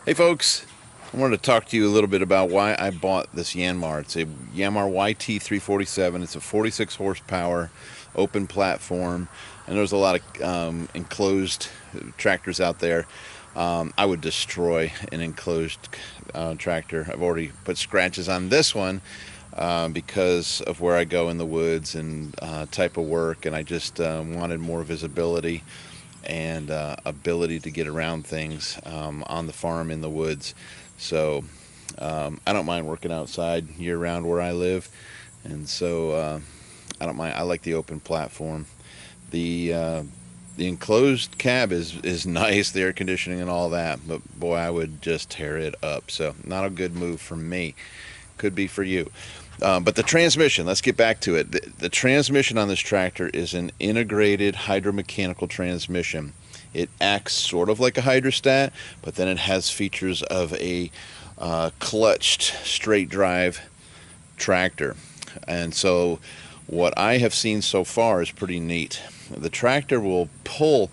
Hey folks, I wanted to talk to you a little bit about why I bought this Yanmar. It's a Yanmar YT347. It's a 46 horsepower open platform, and there's a lot of enclosed tractors out there. I would destroy an enclosed tractor. I've already put scratches on this one because of where I go in the woods and type of work, and I just wanted more visibility and ability to get around things on the farm in the woods. So I don't mind working outside year-round where I live, and so I don't mind. I like the open platform. The enclosed cab is nice, the air conditioning and all that, but boy, I would just tear it up. So not a good move for me. Could be for you. But the transmission, let's get back to it. The transmission on this tractor is an integrated hydromechanical transmission. It acts sort of like a hydrostat, but then it has features of a clutched straight drive tractor. And so what I have seen so far is pretty neat. The tractor will pull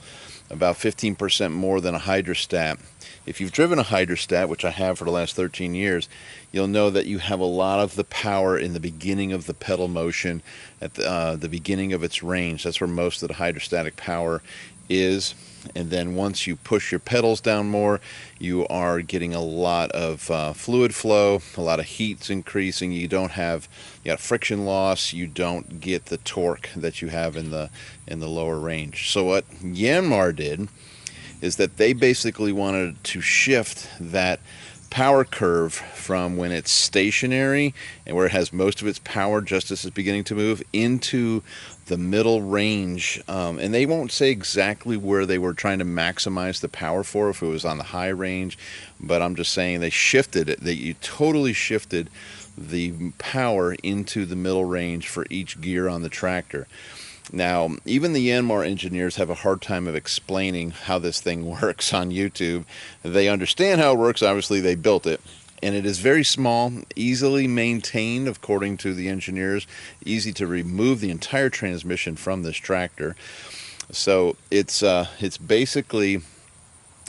about 15% more than a hydrostat. If you've driven a hydrostat, which I have for the last 13 years, you'll know that you have a lot of the power in the beginning of the pedal motion, at the beginning of its range. That's where most of the hydrostatic power is. And then once you push your pedals down more, you are getting a lot of fluid flow, a lot of heat's increasing. You got friction loss. You don't get the torque that you have in the lower range. So what Yanmar did is that they basically wanted to shift that power curve from when it's stationary and where it has most of its power just as it's beginning to move into the middle range. And they won't say exactly where they were trying to maximize the power for, if it was on the high range, but I'm just saying they shifted it. You totally shifted the power into the middle range for each gear on the tractor. Now, even the Yanmar engineers have a hard time of explaining how this thing works on YouTube. They understand how it works. Obviously, they built it. And it is very small, easily maintained, according to the engineers. Easy to remove the entire transmission from this tractor. So it's basically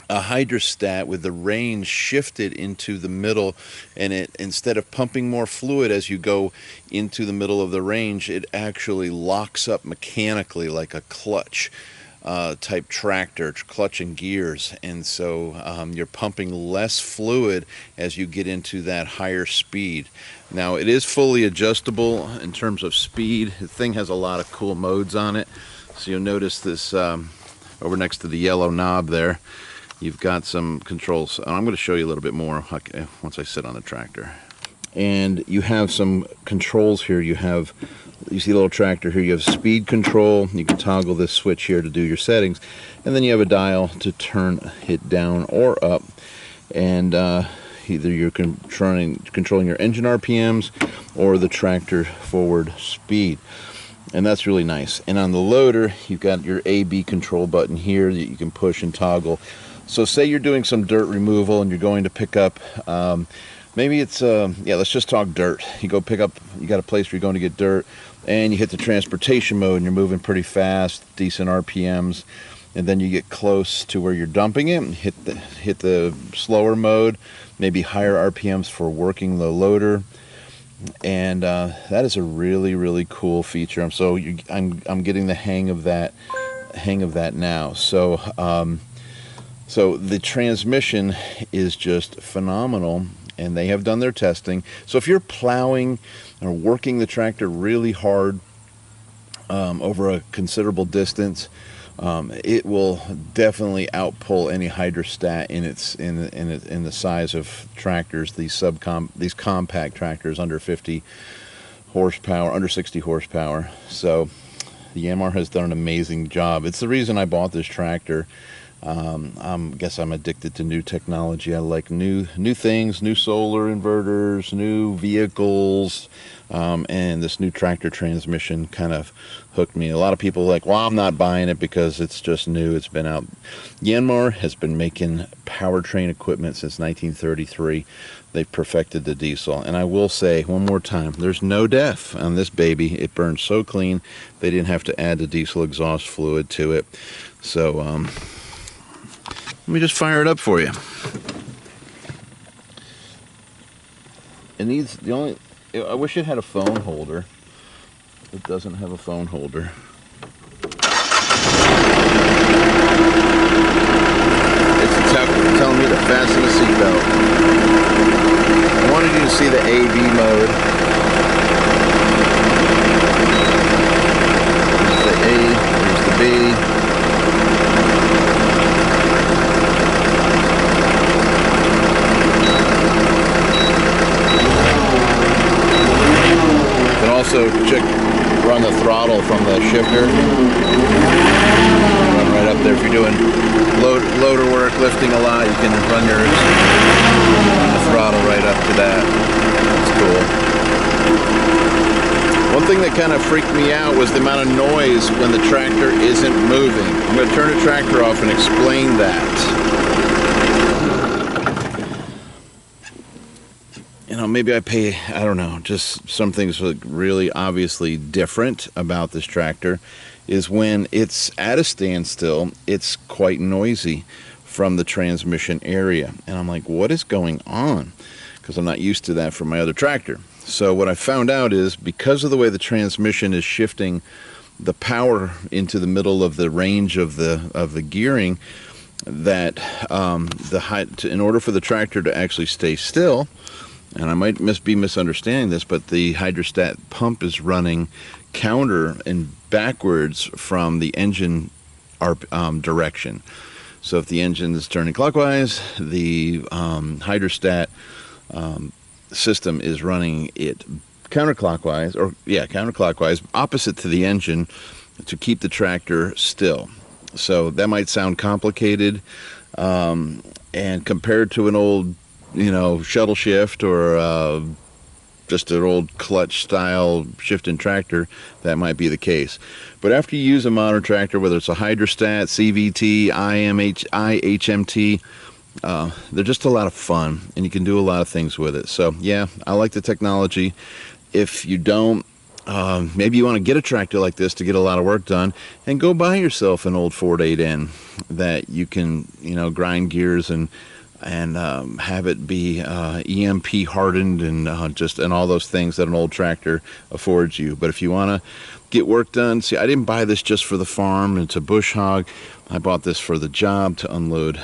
a hydrostat with the range shifted into the middle, and it, instead of pumping more fluid as you go into the middle of the range, it actually locks up mechanically like a clutch type tractor, clutch and gears, and so you're pumping less fluid as you get into that higher speed. Now it is fully adjustable in terms of speed. The thing has a lot of cool modes on it. So you'll notice this over next to the yellow knob there. You've got some controls, and I'm going to show you a little bit more once I sit on the tractor. And you have some controls here. You see a little tractor here. You have speed control. You can toggle this switch here to do your settings, and then you have a dial to turn it down or up. And either you're controlling your engine RPMs or the tractor forward speed. And that's really nice. And on the loader, you've got your A/B control button here that you can push and toggle. So say you're doing some dirt removal and you're going to pick up, maybe it's, let's just talk dirt. You got a place where you're going to get dirt, and you hit the transportation mode and you're moving pretty fast, decent RPMs, and then you get close to where you're dumping it and hit the slower mode, maybe higher RPMs for working the loader. And that is a really, really cool feature. I'm getting the hang of that now. So the transmission is just phenomenal, and they have done their testing. So if you're plowing or working the tractor really hard over a considerable distance, it will definitely outpull any hydrostat in the size of tractors. These compact tractors under 50 horsepower, under 60 horsepower. So the Yanmar has done an amazing job. It's the reason I bought this tractor. Guess I'm addicted to new technology. I like new things, new solar inverters, new vehicles, and this new tractor transmission kind of hooked me. A lot of people are like, well, I'm not buying it because it's just new. It's been out. Yanmar has been making powertrain equipment since 1933. They've perfected the diesel. And I will say one more time, there's no DEF on this baby. It burns so clean. They didn't have to add the diesel exhaust fluid to it. So let me just fire it up for you. It needs I wish it had a phone holder. It doesn't have a phone holder. It's telling me to fasten the seatbelt. I wanted you to see the AV mode. There's the A, there's the B. Also run the throttle from the shifter. Run right up there. If you're doing loader work, lifting a lot, you can run the throttle right up to that. That's cool. One thing that kind of freaked me out was the amount of noise when the tractor isn't moving. I'm going to turn the tractor off and explain that. You know, maybe I don't know, just some things look really obviously different about this tractor is when it's at a standstill, it's quite noisy from the transmission area. And I'm like, what is going on? Because I'm not used to that from my other tractor. So what I found out is because of the way the transmission is shifting the power into the middle of the range of the gearing, that in order for the tractor to actually stay still, and I might be misunderstanding this, but the hydrostat pump is running counter and backwards from the engine direction. So if the engine is turning clockwise, the hydrostat system is running it counterclockwise, opposite to the engine to keep the tractor still. So that might sound complicated, and compared to an old shuttle shift or just an old clutch style shifting tractor, that might be the case. But after you use a modern tractor, whether it's a hydrostat, CVT, I-HMT, they're just a lot of fun and you can do a lot of things with it. So yeah, I like the technology. If you don't, maybe you want to get a tractor like this to get a lot of work done, and go buy yourself an old Ford 8N that you can grind gears and have it be EMP hardened and all those things that an old tractor affords you. But if you want to get work done, see, I didn't buy this just for the farm and to bush hog. I bought this for the job to unload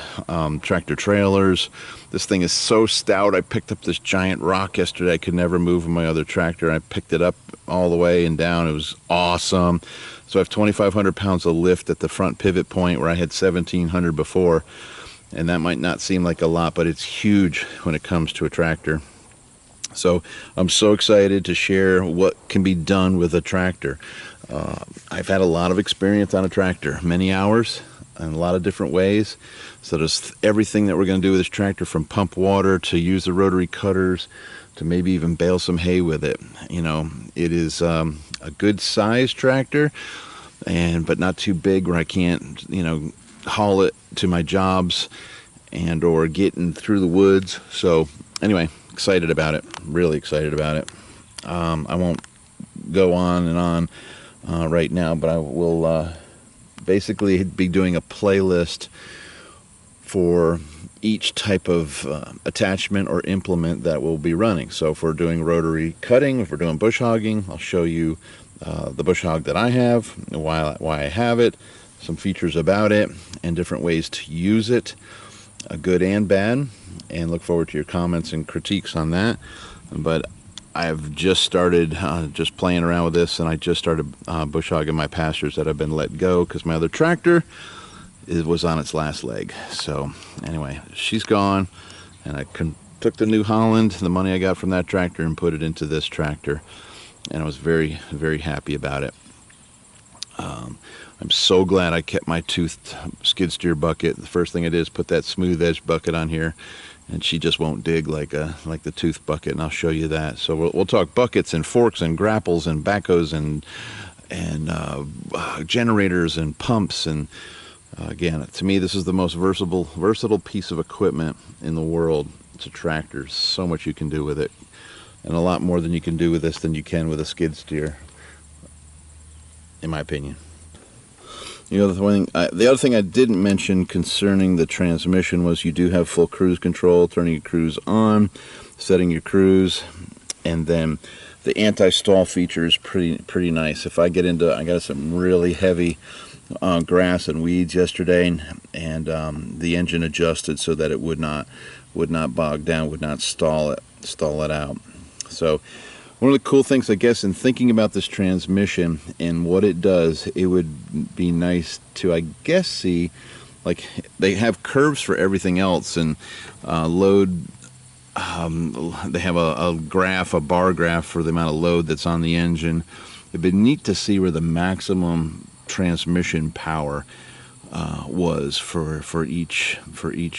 tractor trailers. This thing is so stout. I picked up this giant rock yesterday. I could never move in my other tractor. I picked it up all the way and down. It was awesome. So I have 2,500 pounds of lift at the front pivot point where I had 1,700 before. And that might not seem like a lot, but it's huge when it comes to a tractor. So I'm so excited to share what can be done with a tractor. I've had a lot of experience on a tractor, many hours in a lot of different ways. So there's everything that we're going to do with this tractor, from pump water to use the rotary cutters to maybe even bale some hay with it. It is a good size tractor, but not too big where I can't, haul it to my jobs or getting through the woods. So anyway, excited about it, really excited about it. I won't go on and on right now, but I will basically be doing a playlist for each type of attachment or implement that we'll be running. So if we're doing rotary cutting, if we're doing bush hogging, I'll show you the bush hog that I have, why I have it, some features about it, and different ways to use it, good and bad, and look forward to your comments and critiques on that. But I've just started just playing around with this, and I just started bush hogging my pastures that have been let go because my other tractor was on its last leg. So anyway, she's gone, and I took the New Holland, the money I got from that tractor, and put it into this tractor, and I was very, very happy about it. I'm so glad I kept my toothed skid steer bucket. The first thing I did is put that smooth edge bucket on here, and she just won't dig like the tooth bucket, and I'll show you that. So we'll talk buckets and forks and grapples and backhoes and generators and pumps. And again, to me, this is the most versatile piece of equipment in the world. It's a tractor. So much you can do with it, and a lot more than you can do with this than you can with a skid steer, in my opinion. The other thing I didn't mention concerning the transmission was you do have full cruise control, turning your cruise on, setting your cruise, and then the anti-stall feature is pretty nice. If I got some really heavy grass and weeds yesterday, and the engine adjusted so that it would not bog down, would not stall it out. So one of the cool things, I guess, in thinking about this transmission and what it does, it would be nice to, I guess, see, like, they have curves for everything else, and load, they have a bar graph for the amount of load that's on the engine. It'd be neat to see where the maximum transmission power was for each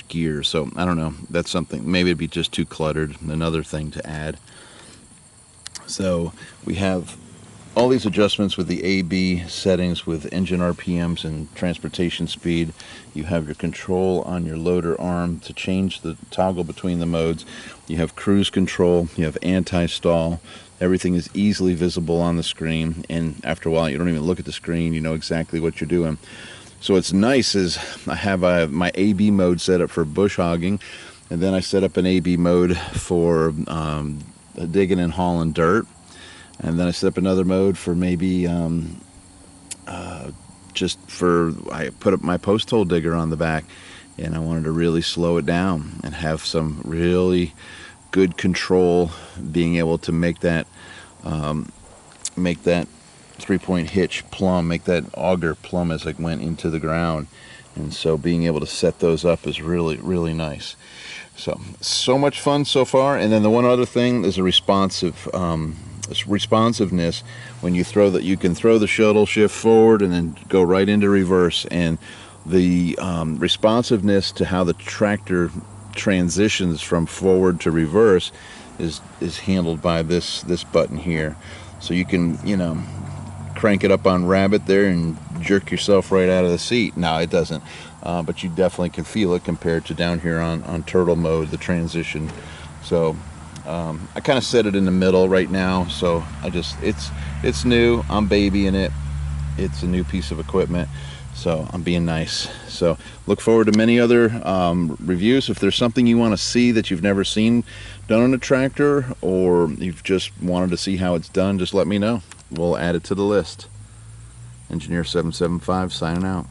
gear. So I don't know, that's something, maybe it'd be just too cluttered, another thing to add. So we have all these adjustments with the A/B settings with engine RPMs and transportation speed. You have your control on your loader arm to change the toggle between the modes. You have cruise control, you have anti-stall. Everything is easily visible on the screen, and after a while you don't even look at the screen, you know exactly what you're doing. So what's nice is I have my A/B mode set up for bush hogging, and then I set up an A/B mode for digging and hauling dirt, and then I set up another mode for maybe I put up my post hole digger on the back, and I wanted to really slow it down and have some really good control, being able to make that 3-point hitch plumb, make that auger plumb as it went into the ground. And so being able to set those up is really nice. So much fun so far. And then the one other thing is a responsiveness. When you throw that, you can throw the shuttle shift forward and then go right into reverse, and the responsiveness to how the tractor transitions from forward to reverse is handled by this button here. So you can, crank it up on rabbit there and jerk yourself right out of the seat. No, it doesn't, but you definitely can feel it compared to down here on turtle mode, the transition. So I kind of set it in the middle right now, so it's new, I'm babying it, it's a new piece of equipment, so I'm being nice. So look forward to many other reviews. If there's something you want to see that you've never seen done on a tractor, or you've just wanted to see how it's done, just let me know. We'll add it to the list. Engineer 775 signing out.